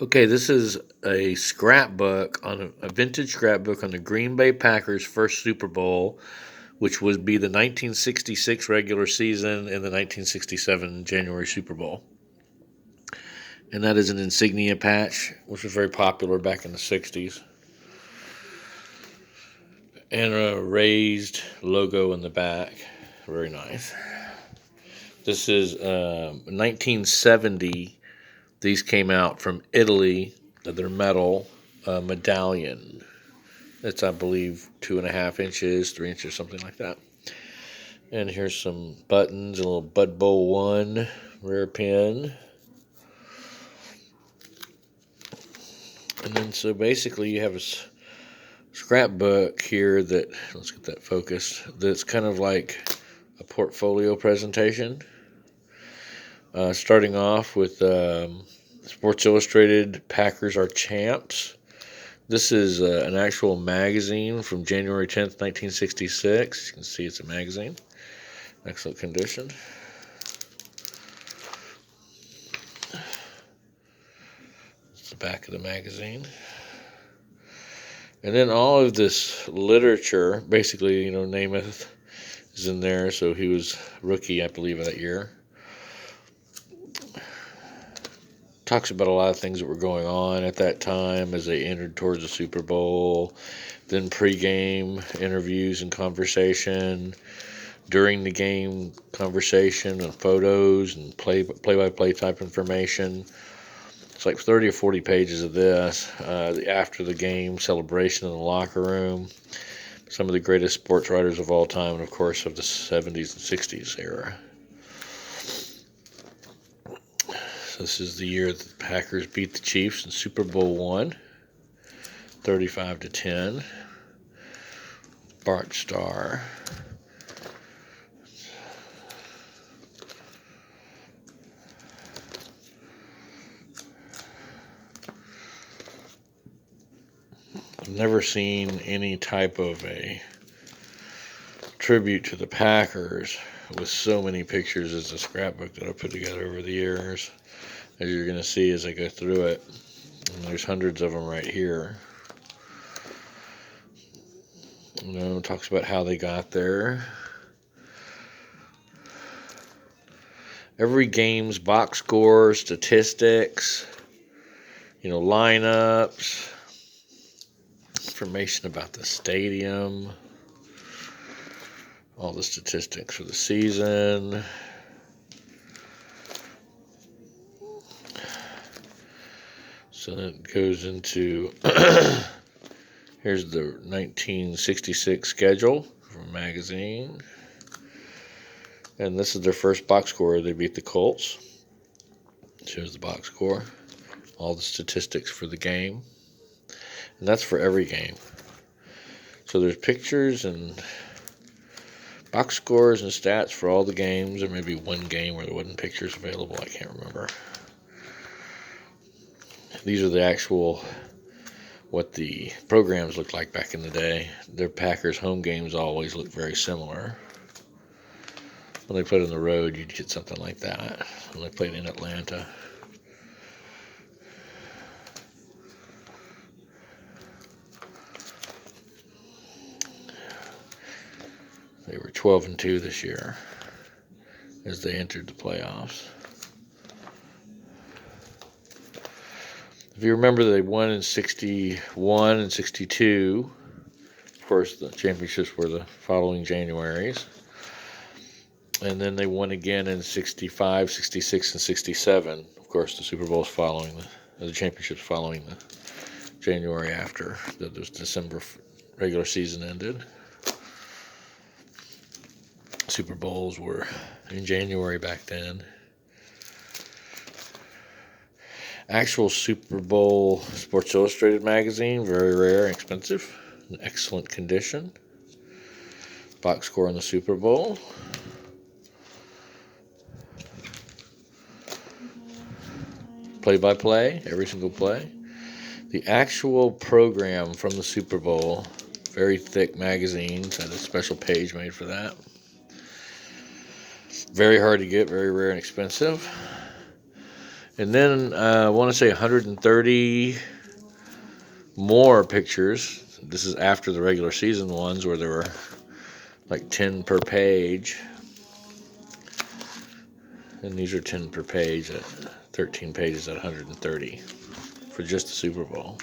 Okay, this is a scrapbook on a vintage scrapbook on the Green Bay Packers' first Super Bowl, which would be the 1966 regular season and the 1967 January Super Bowl. And that is an insignia patch, which was very popular back in the 60s. And a raised logo in the back. Very nice. This is 1970. These came out from Italy. They're metal medallion. It's, I believe, 2.5 inches, 3 inches, something like that. And here's some buttons, a little Bud Bowl 1 rear pin. And then so basically you have a scrapbook here that, let's get that focused, that's kind of like a portfolio presentation. Starting off with Sports Illustrated, Packers Are Champs. This is an actual magazine from January 10th, 1966. You can see it's a magazine. Excellent condition. It's the back of the magazine. And then all of this literature, basically, Namath is in there, so he was rookie, I believe, that year. Talks about a lot of things that were going on at that time as they entered towards the Super Bowl, then pregame interviews and conversation, during the game conversation and photos and play-by-play type information. It's like 30 or 40 pages of this. The after the game celebration in the locker room. Some of the greatest sports writers of all time, and of course of the 70s and 60s era. So this is the year that the Packers beat the Chiefs in Super Bowl I, 35-10. Bart Starr. I've never seen any type of a tribute to the Packers with so many pictures as a scrapbook that I put together over the years, as you're going to see as I go through it. And there's hundreds of them right here. It talks about how they got there. Every game's box score, statistics, lineups, information about the stadium, all the statistics for the season. So that goes into, here's the 1966 schedule from a magazine. And this is their first box score. They beat the Colts. Shows the box score. All the statistics for the game. And that's for every game. So there's pictures and box scores and stats for all the games. Or maybe one game where there wasn't pictures available. I can't remember. These are the actual, what the programs looked like back in the day. Their Packers home games always look very similar. When they played on the road, you'd get something like that. When they played in Atlanta. They were 12-2 this year as they entered the playoffs. If you remember, they won in 61 and 62. Of course, the championships were the following Januaries. And then they won again in 65, 66, and 67. Of course, the Super Bowl's following the championships following the January after the December regular season ended. Super Bowls were in January back then. Actual Super Bowl Sports Illustrated magazine, very rare and expensive, in excellent condition. Box score in the Super Bowl. Play-by-play, every single play. The actual program from the Super Bowl, very thick magazines, had a special page made for that. Very hard to get, very rare and expensive. And then I want to say 130 more pictures. This is after the regular season ones where there were like 10 per page. And these are 10 per page at 13 pages at 130 for just the Super Bowl.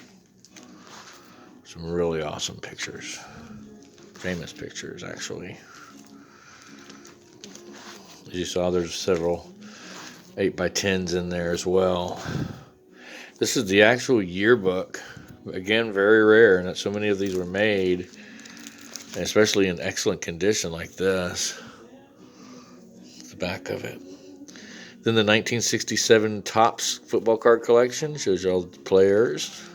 Some really awesome pictures. Famous pictures, actually. As you saw, there's several 8x10s in there as well. This is the actual yearbook. Again, very rare, and that so many of these were made, and especially in excellent condition like this. The back of it. Then the 1967 Topps football card collection shows you all the players.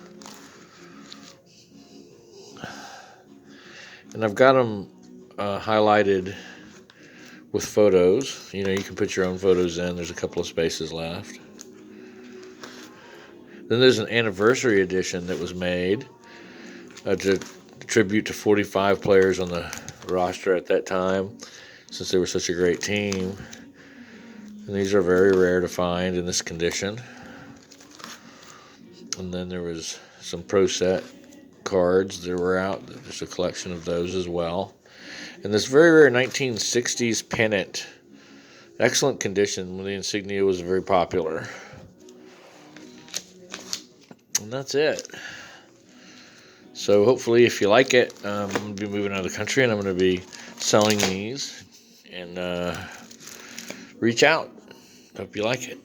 And I've got them highlighted with photos. You know, you can put your own photos in. There's a couple of spaces left. Then there's an anniversary edition that was made to tribute to 45 players on the roster at that time, since they were such a great team. And these are very rare to find in this condition. And then there was some Pro Set cards that were out. There's a collection of those as well. And this very rare 1960s pennant. Excellent condition when the insignia was very popular. And that's it. So hopefully if you like it, I'm going to be moving out of the country and I'm going to be selling these. And reach out. Hope you like it.